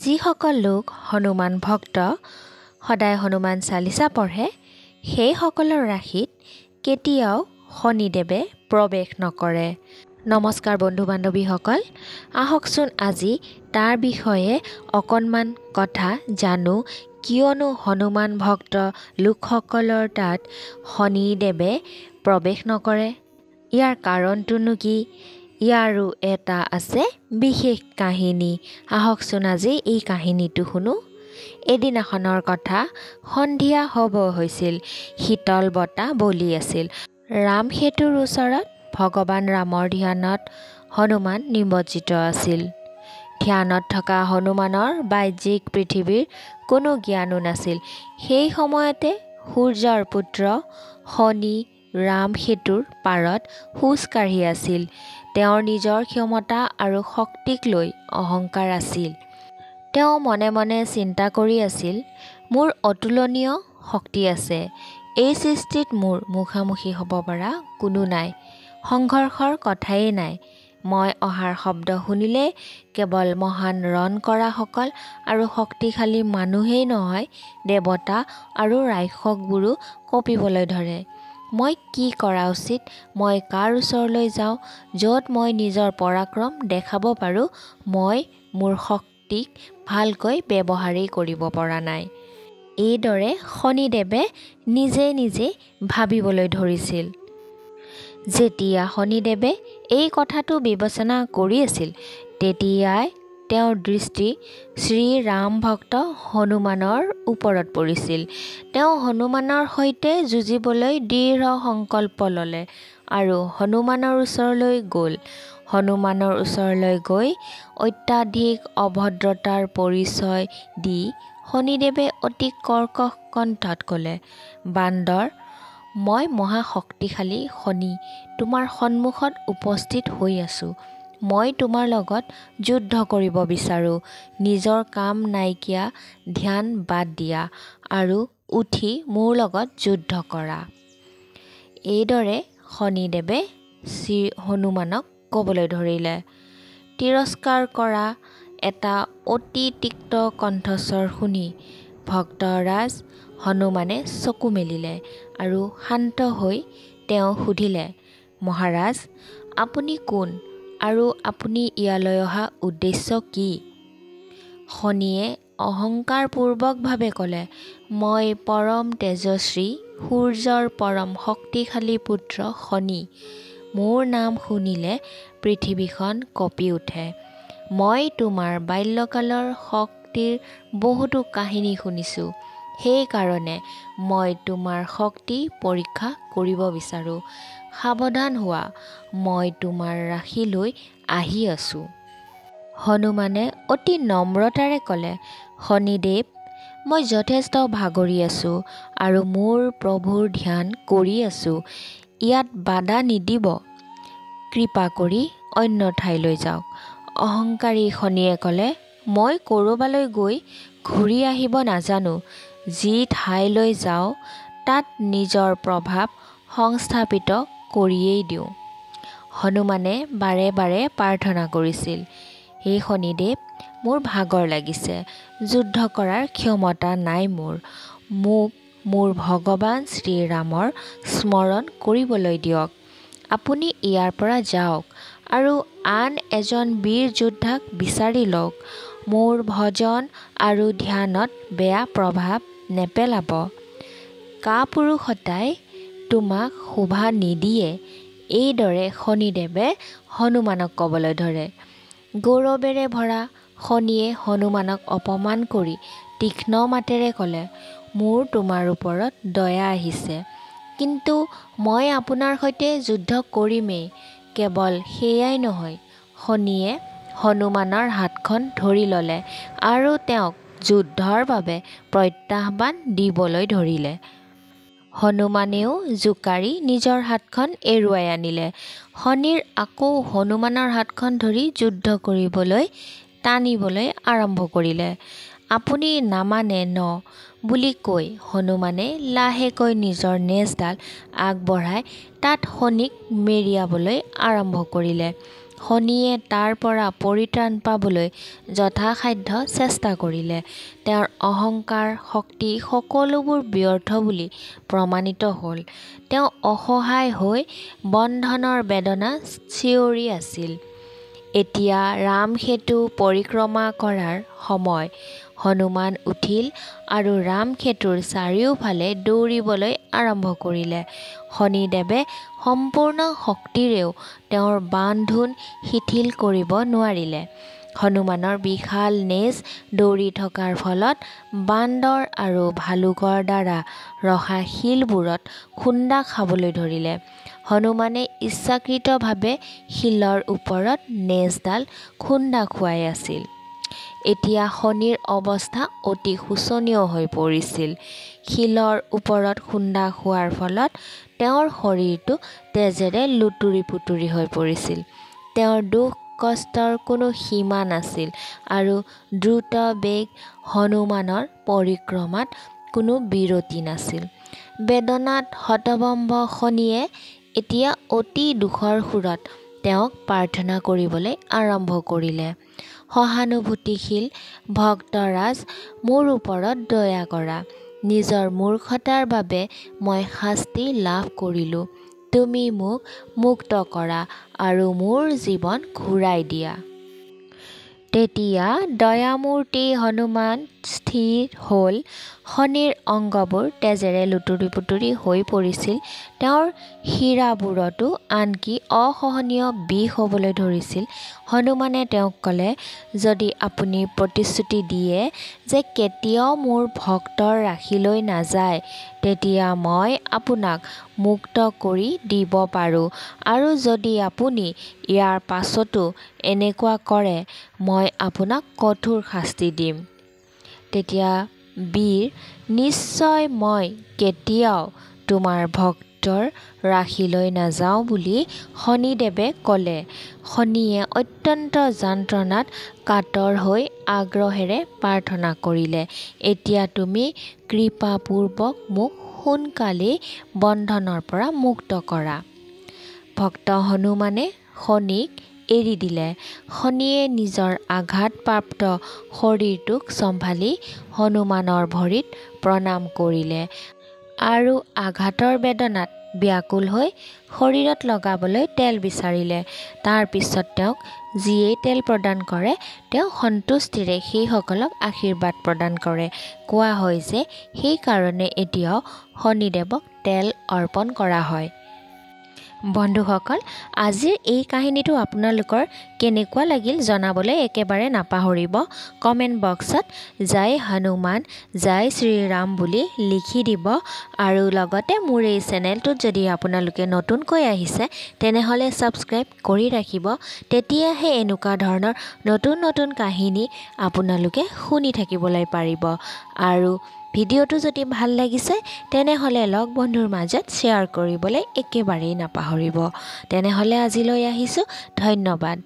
যিসকল লোক হনুমান ভক্ত সদায় হনুমান চালিচা পঢ়ে সেইসকলৰ ৰাশিত কেতিয়াও শনিদেৱে প্ৰৱেশ নকৰে। নমস্কাৰ বন্ধু বান্ধৱীসকল, আহকচোন আজি তাৰ বিষয়ে অকণমান কথা জানো। কিয়নো হনুমান ভক্ত লোকসকলৰ তাত শনিদেৱে প্ৰৱেশ নকৰে, ইয়াৰ কাৰণটোনো কি? ইয়াৰো এটা আছে বিশেষ কাহিনী। আহকচোন আজি এই কাহিনীটো শুনো। এদিনাখনৰ কথা, সন্ধিয়া হ'ব হৈছিল। শীতল বতাহ বলি আছিল। ৰাম সেতুৰ ওচৰত ভগৱান ৰামৰ ধ্যানত হনুমান নিমজ্জিত আছিল। ধ্যানত থকা হনুমানৰ বাহ্যিক পৃথিৱীৰ কোনো জ্ঞানো নাছিল। সেই সময়তে সূৰ্যৰ পুত্ৰ শনি ৰাম সেতুৰ পাৰত খোজ কাঢ়ি আছিল। তেওঁৰ নিজৰ ক্ষমতা আৰু শক্তিক লৈ অহংকাৰ আছিল। তেওঁ মনে মনে চিন্তা কৰি আছিল, মোৰ অতুলনীয় শক্তি আছে। এই সৃষ্টিত মোৰ মুখামুখি হ'ব পৰা কোনো নাই। সংঘৰ্ষৰ কথাই নাই। মই অহাৰ শব্দ শুনিলে কেৱল মহান ৰণ কৰাসকল আৰু শক্তিশালী মানুহেই নহয়, দেৱতা আৰু ৰাক্ষসবোৰো কঁপিবলৈ ধৰে। মই কি কৰা উচিত? মই কাৰ ওচৰলৈ যাওঁ য'ত মই নিজৰ পৰাক্ৰম দেখাব পাৰোঁ? মই মোৰ শক্তিক ভালকৈ ব্যৱহাৰেই কৰিব পৰা নাই। এইদৰে শনিদেৱে নিজে নিজে ভাবিবলৈ ধৰিছিল। যেতিয়া শনিদেৱে এই কথাটো বিবেচনা কৰি আছিল, তেতিয়াই তেওঁৰ দৃষ্টি শ্ৰীৰাম ভক্ত হনুমানৰ ওপৰত পৰিছিল। তেওঁ হনুমানৰ সৈতে যুঁজিবলৈ দৃঢ় সংকল্প ল'লে আৰু হনুমানৰ ওচৰলৈ গ'ল। হনুমানৰ ওচৰলৈ গৈ অত্যাধিক অভদ্ৰতাৰ পৰিচয় দি শনিদেৱে অতি কৰ্কশ কণ্ঠত ক'লে, বান্দৰ, মই মহাশক্তিশালী শনি তোমাৰ সন্মুখত উপস্থিত হৈ আছোঁ। মই তোমাৰ লগত যুদ্ধ কৰিব বিচাৰোঁ। নিজৰ কাম নাইকিয়া ধ্যান বাদ দিয়া আৰু উঠি মোৰ লগত যুদ্ধ কৰা। এইদৰে শনিদেৱে হনুমানক ক'বলৈ ধৰিলে। তিৰস্কাৰ কৰা এটা অতি তিক্ত কণ্ঠস্বৰ শুনি ভক্তৰাজ হনুমানে চকু মেলিলে আৰু শান্ত হৈ তেওঁ সুধিলে, মহাৰাজ, আপুনি কোন আৰু আপুনি ইয়ালৈ অহা উদ্দেশ্য কি? শনিয়ে অহংকাৰপূৰ্বকভাৱে ক'লে, মই পৰম তেজস্বী সূৰ্যৰ পৰম শক্তিশালী পুত্ৰ শনি। মোৰ নাম শুনিলে পৃথিৱীখন কঁপি উঠে। মই তোমাৰ বাল্যকালৰ শক্তিৰ বহুতো কাহিনী শুনিছোঁ। সেইকাৰণে মই তোমাৰ শক্তি পৰীক্ষা কৰিব বিচাৰোঁ। সাৱধান হোৱা, মই তোমাৰ ৰাশিলৈ আহি আছোঁ। হনুমানে অতি নম্ৰতাৰে ক'লে, শনিদেৱ, মই যথেষ্ট ভাগৰি আছোঁ আৰু মোৰ প্ৰভুৰ ধ্যান কৰি আছোঁ। ইয়াত বাধা নিদিব। কৃপা কৰি অন্য ঠাইলৈ যাওক। অহংকাৰী শনিয়ে ক'লে, মই ক'ৰবালৈ গৈ ঘূৰি আহিব নাজানো। যি ঠাইলৈ যাওঁ তাত নিজৰ প্ৰভাৱ সংস্থাপিত কৰিয়েই দিওঁ। হনুমানে বাৰে বাৰে প্ৰাৰ্থনা কৰিছিল, হে শনিদেৱ, মোৰ ভাগৰ লাগিছে। যুদ্ধ কৰাৰ ক্ষমতা নাই মোৰ। মোক মোৰ ভগৱান শ্ৰীৰামৰ স্মৰণ কৰিবলৈ দিয়ক। আপুনি ইয়াৰ পৰা যাওক আৰু আন এজন বীৰ যোদ্ধাক বিচাৰি লওক। মোৰ ভজন আৰু ধ্যানত বেয়া প্ৰভাৱ নেপেলাব। কাপুৰুষতাই তোমাক শোভা নিদিয়ে। এইদৰে শনিদেৱে হনুমানক ক'বলৈ ধৰে। গৌৰৱেৰে ভৰা শনিয়ে হনুমানক অপমান কৰি তীক্ষ্ণ মাতেৰে ক'লে, মোৰ তোমাৰ ওপৰত দয়া আহিছে, কিন্তু মই আপোনাৰ সৈতে যুদ্ধ কৰিমেই। কেৱল সেয়াই নহয়, শনিয়ে হনুমানৰ হাতখন ধৰি ল'লে আৰু তেওঁক যুদ্ধৰ বাবে প্ৰত্যাহ্বান দিবলৈ ধৰিলে। হনুমানেও জোকাৰি নিজৰ হাতখন এৰুৱাই আনিলে। শনিৰ আকৌ হনুমানৰ হাতখন ধৰি যুদ্ধ কৰিবলৈ টানিবলৈ আৰম্ভ কৰিলে। আপুনি নামানে ন বুলি কৈ হনুমানে লাহেকৈ নিজৰ নেজডাল আগবঢ়াই তাত শনিক মেৰিয়াবলৈ আৰম্ভ কৰিলে। শনিয়ে তাৰ পৰা পৰিত্ৰাণ পাবলৈ যথাসাধ্য চেষ্টা কৰিলে। তেওঁৰ অহংকাৰ শক্তি সকলোবোৰ ব্যৰ্থ বুলি প্ৰমাণিত হ'ল। তেওঁ অসহায় হৈ বন্ধনৰ বেদনা চিঞৰি আছিল। এতিয়া ৰামসেতু পৰিক্ৰমা কৰাৰ সময়। হনুমান উঠিল আৰু ৰামসেতুৰ চাৰিওফালে দৌৰিবলৈ আৰম্ভ কৰিলে। শনিদেৱে সম্পূৰ্ণ শক্তিৰেও তেওঁৰ বান্ধোন শিথিল কৰিব নোৱাৰিলে। হনুমানৰ বিশাল নেজ দৌৰি থকাৰ ফলত বান্দৰ আৰু ভালুকৰ দ্বাৰা ৰখা শিলবোৰত খুন্দা খাবলৈ ধৰিলে। হনুমানে ইচ্ছাকৃতভাৱে শিলৰ ওপৰত নেজডাল খুন্দা খুৱাই আছিল। এতিয়া শনিৰ অৱস্থা অতি শোচনীয় হৈ পৰিছিল। শিলৰ ওপৰত খুন্দা খোৱাৰ ফলত তেওঁৰ শৰীৰটো তেজেৰে লুতুৰি পুতুৰি হৈ পৰিছিল। তেওঁৰ দুখ কষ্টৰ কোনো সীমা নাছিল আৰু দ্ৰুত বেগ হনুমানৰ পৰিক্ৰমাত কোনো বিৰতি নাছিল। বেদনাত হতভম্ব শনিয়ে এতিয়া অতি দুখৰ সুৰত তেওঁক প্ৰাৰ্থনা কৰিবলৈ আৰম্ভ কৰিলে। সহানুভূতিশীল ভক্তৰাজ, মোৰ ওপৰত দয়া কৰা। নিজৰ মূৰ্খতাৰ বাবে মই শাস্তি লাভ কৰিলোঁ। তুমি মোক মুক্ত কৰা আৰু মোৰ জীৱন ঘূৰাই দিয়া। তেতিয়া দয়ামূৰ্তি হনুমান স্থিৰ হ'ল। শনিৰ অংগবোৰ তেজেৰে লুতুৰি পুতুৰি হৈ পৰিছিল। তেওঁৰ শিৰাবোৰতো আনকি অসহনীয় বিষ হ'বলৈ ধৰিছিল। হনুমানে তেওঁক ক'লে, যদি আপুনি প্ৰতিশ্ৰুতি দিয়ে যে কেতিয়াও মোৰ ভক্তৰ ৰাশিলৈ নাযায়, তেতিয়া মই আপোনাক মুক্ত কৰি দিব পাৰোঁ আৰু যদি আপুনি ইয়াৰ পাছতো এনেকুৱা কৰে, মই আপোনাক কঠোৰ শাস্তি দিম। তেতিয়া বীৰ, নিশ্চয় মই কেতিয়াও তোমাৰ ভক্তৰ ৰাশিলৈ নাযাওঁ বুলি শনিদেৱে ক'লে। শনিয়ে অত্যন্ত যন্ত্ৰণাত কাতৰ হৈ আগ্ৰহেৰে প্ৰাৰ্থনা কৰিলে, এতিয়া তুমি কৃপাপূৰ্বক মোক সোনকালেই বন্ধনৰ পৰা মুক্ত কৰা। ভক্ত হনুমানে শনিক এৰি দিলে। শনিয়ে নিজৰ আঘাতপ্ৰাপ্ত শৰীৰটোক চম্ভালি হনুমানৰ ভৰিত প্ৰণাম কৰিলে আৰু আঘাতৰ বেদনাত ব্যাকুল হৈ শৰীৰত লগাবলৈ তেল বিচাৰিলে। তাৰ পিছত তেওঁক যিয়েই তেল প্ৰদান কৰে, তেওঁ সন্তুষ্টিৰে সেইসকলক আশীৰ্বাদ প্ৰদান কৰে। কোৱা হয় যে সেইকাৰণে এতিয়াও শনিদেৱক তেল অৰ্পণ কৰা হয়। বন্ধুসকল, আজিৰ এই কাহিনীটো আপোনালোকৰ কেনেকুৱা লাগিল জনাবলৈ একেবাৰে নাপাহৰিব। কমেণ্ট বক্সত জয় হনুমান, জয় শ্ৰীৰাম বুলি লিখি দিব আৰু লগতে মোৰ এই চেনেলটোত যদি আপোনালোকে নতুনকৈ আহিছে তেনেহ'লে ছাবস্ক্ৰাইব কৰি ৰাখিব। তেতিয়াহে এনেকুৱা ধৰণৰ নতুন নতুন কাহিনী আপোনালোকে শুনি থাকিবলৈ পাৰিব। আৰু ভিডিঅ'টো যদি ভাল লাগিছে তেনেহ'লে লগ বন্ধুৰ মাজত শ্বেয়াৰ কৰিবলৈ একেবাৰেই নাপাহৰিব। তেনেহ'লে আজিলৈ আহিছোঁ, ধন্যবাদ।